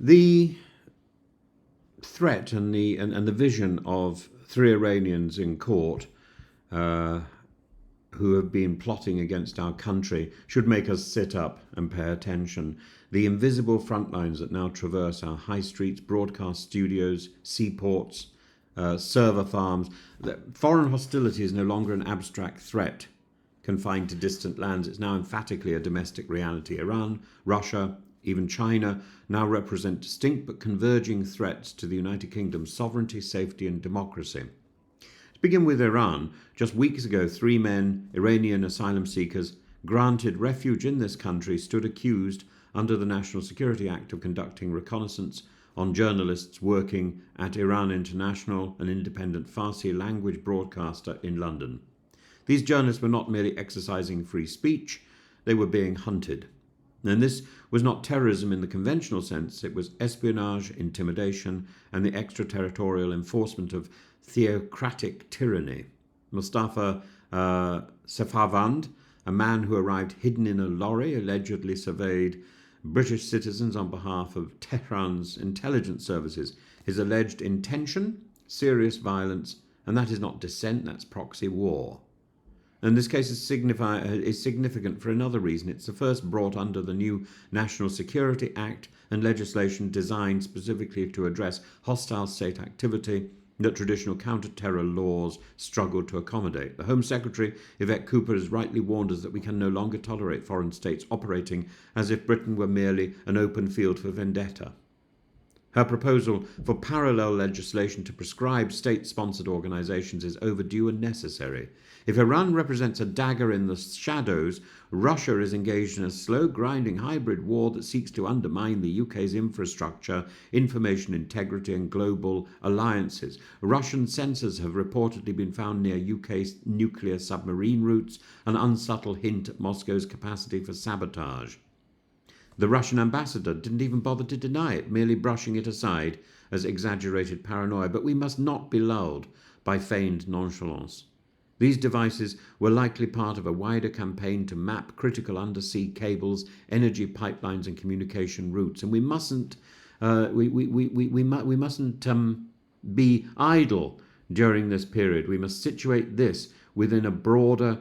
The threat and the vision of three Iranians in court uh, who have been plotting against our country should make us sit up and pay attention. The invisible front lines that now traverse our high streets, broadcast studios, seaports, server farms. Foreign hostility is no longer an abstract threat confined to distant lands. It's now emphatically a domestic reality. Iran, Russia, even China now represent distinct but converging threats to the United Kingdom's sovereignty, safety, and democracy. To begin with Iran, just weeks ago, three men, Iranian asylum seekers, granted refuge in this country, stood accused under the National Security Act of conducting reconnaissance on journalists working at Iran International, an independent Farsi language broadcaster in London. These journalists were not merely exercising free speech, they were being hunted. And this was not terrorism in the conventional sense, it was espionage, intimidation, and the extraterritorial enforcement of theocratic tyranny. Mustafa Safarwand, a man who arrived hidden in a lorry, allegedly surveyed British citizens on behalf of Tehran's intelligence services. His alleged intention, serious violence, and that is not dissent, that's proxy war. And this case is significant for another reason. It's the first brought under the new National Security Act and legislation designed specifically to address hostile state activity that traditional counter-terror laws struggle to accommodate. The Home Secretary, Yvette Cooper, has rightly warned us that we can no longer tolerate foreign states operating as if Britain were merely an open field for vendetta. Her proposal for parallel legislation to prescribe state-sponsored organisations is overdue and necessary. If Iran represents a dagger in the shadows, Russia is engaged in a slow-grinding hybrid war that seeks to undermine the UK's infrastructure, information integrity and global alliances. Russian sensors have reportedly been found near UK's nuclear submarine routes, an unsubtle hint at Moscow's capacity for sabotage. The Russian ambassador didn't even bother to deny it, merely brushing it aside as exaggerated paranoia. But we must not be lulled by feigned nonchalance. These devices were likely part of a wider campaign to map critical undersea cables, energy pipelines, and communication routes. And we mustn't be idle during this period. We must situate this within a broader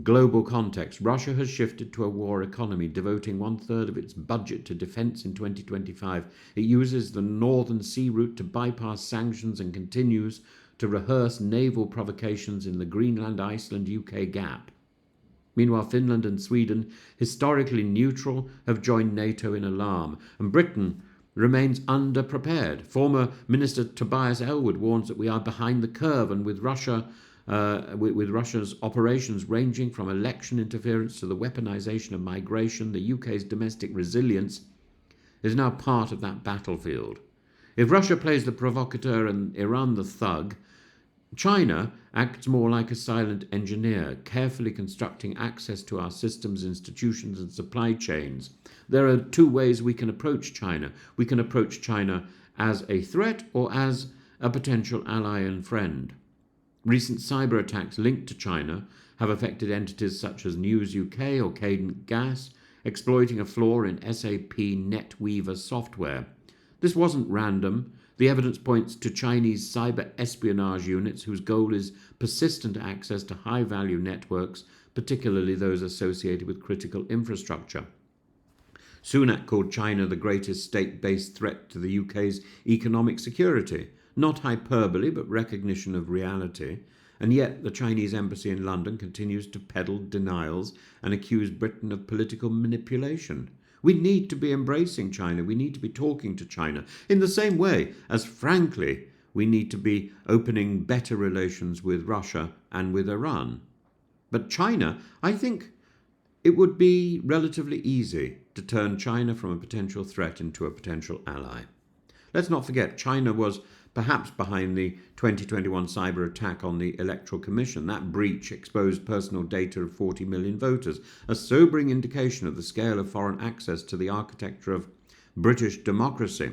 global context. Russia has shifted to a war economy, devoting 1/3 of its budget to defence in 2025. It uses the Northern Sea route to bypass sanctions and continues to rehearse naval provocations in the Greenland-Iceland-UK gap. Meanwhile, Finland and Sweden, historically neutral, have joined NATO in alarm, and Britain remains underprepared. Former Minister Tobias Ellwood warns that we are behind the curve, and with Russia's operations ranging from election interference to the weaponization of migration, the UK's domestic resilience is now part of that battlefield. If Russia plays the provocateur and Iran the thug, China acts more like a silent engineer, carefully constructing access to our systems, institutions, and supply chains. There are two ways we can approach China. We can approach China as a threat or as a potential ally and friend. Recent cyber attacks linked to China have affected entities such as News UK or Cadent Gas, exploiting a flaw in SAP NetWeaver software. This wasn't random. The evidence points to Chinese cyber espionage units whose goal is persistent access to high-value networks, particularly those associated with critical infrastructure. Sunak called China the greatest state-based threat to the UK's economic security. Not hyperbole, but recognition of reality. And yet the Chinese embassy in London continues to peddle denials and accuse Britain of political manipulation. We need to be embracing China. We need to be talking to China in the same way as, frankly, we need to be opening better relations with Russia and with Iran. But China, I think it would be relatively easy to turn China from a potential threat into a potential ally. Let's not forget, China was perhaps behind the 2021 cyber attack on the Electoral Commission. That breach exposed personal data of 40 million voters, a sobering indication of the scale of foreign access to the architecture of British democracy.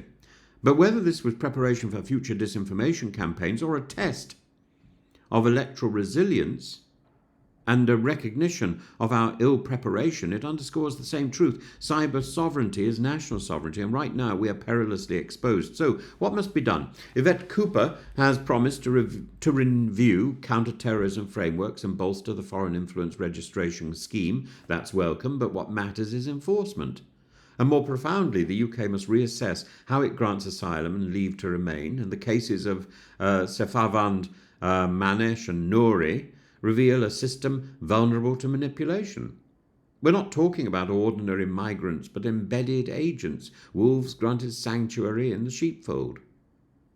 But whether this was preparation for future disinformation campaigns or a test of electoral resilience, and a recognition of our ill preparation, it underscores the same truth. Cyber sovereignty is national sovereignty, and right now we are perilously exposed. So, what must be done? Yvette Cooper has promised to review counter-terrorism frameworks and bolster the foreign influence registration scheme. That's welcome, but what matters is enforcement. And more profoundly, the UK must reassess how it grants asylum and leave to remain. And the cases of Sefavand, Manesh and Nouri reveal a system vulnerable to manipulation. We're not talking about ordinary migrants, but embedded agents, wolves granted sanctuary in the sheepfold.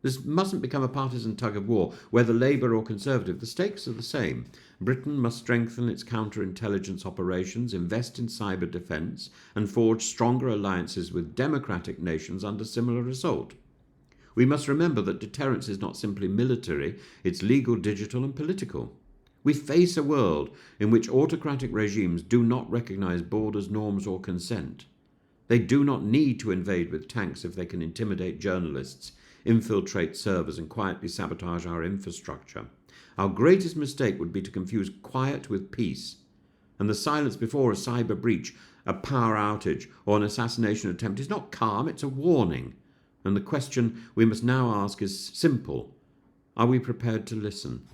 This mustn't become a partisan tug of war, whether Labour or Conservative. The stakes are the same. Britain must strengthen its counterintelligence operations, invest in cyber defence, and forge stronger alliances with democratic nations under similar assault. We must remember that deterrence is not simply military, it's legal, digital, and political. We face a world in which autocratic regimes do not recognise borders, norms, or consent. They do not need to invade with tanks if they can intimidate journalists, infiltrate servers, and quietly sabotage our infrastructure. Our greatest mistake would be to confuse quiet with peace, and the silence before a cyber breach, a power outage, or an assassination attempt is not calm, it's a warning. And the question we must now ask is simple: are we prepared to listen?